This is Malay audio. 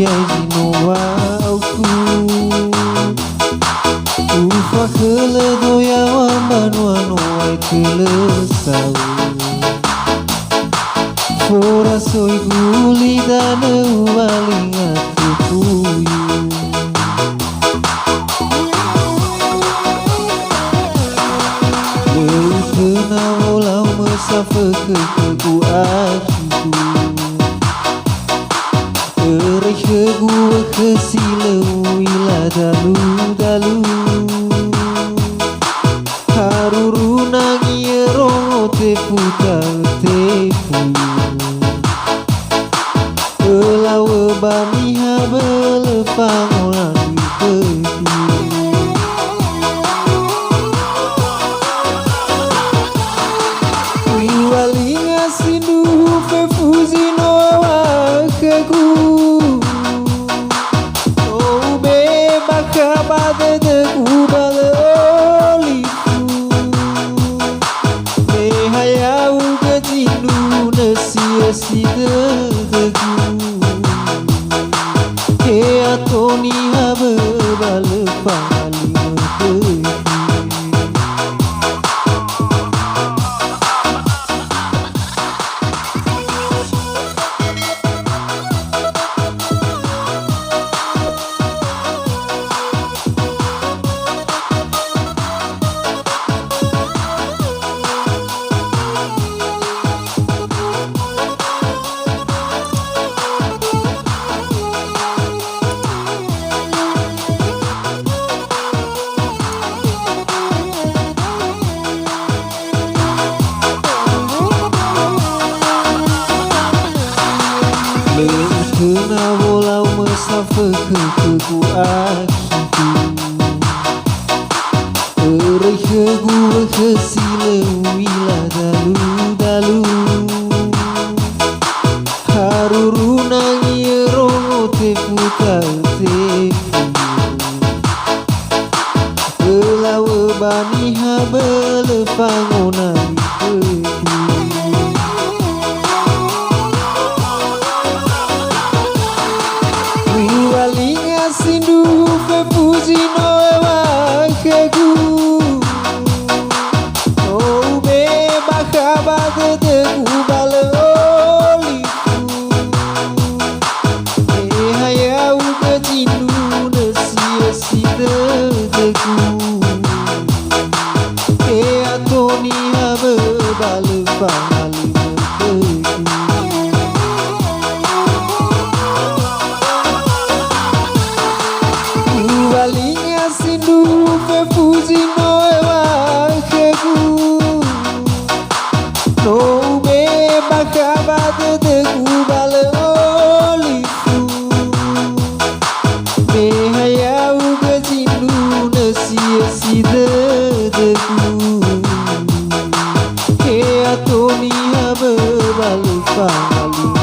ai dinoa auku ufa kele doya wambanu ai kele sau fora soi guli dana walinga tupuyu kena walau mesafir ke akiku Erai ke gua ke silau ila dalu Haruru nangi erongo te puta te puyu Elau ebani habele pangolan di pedu Walinga sindu fefuzi no wakaku Oh beba kabade de kubale olifu Mehaya uga jindu nasia sida degu Ke atoni habe bale pangali mekeki Kena walau mesafir ke akiku Erai ke gua ke silau ila dalu Haruru nangi erongo te puta te puyu Elau ebani habele pangonan di pedu Walinga sindu fefuzi no wakaku Oh beba kabade de kubale olifu Mehaya uga jindu nasia sida degu Ke atoni habe bale pangali mekeki Walinga sindu fefuzi no wakaku No beba kabade de kubale olifu Mehaya uga jindu nasia sida degu Ke atoni habe bale pangali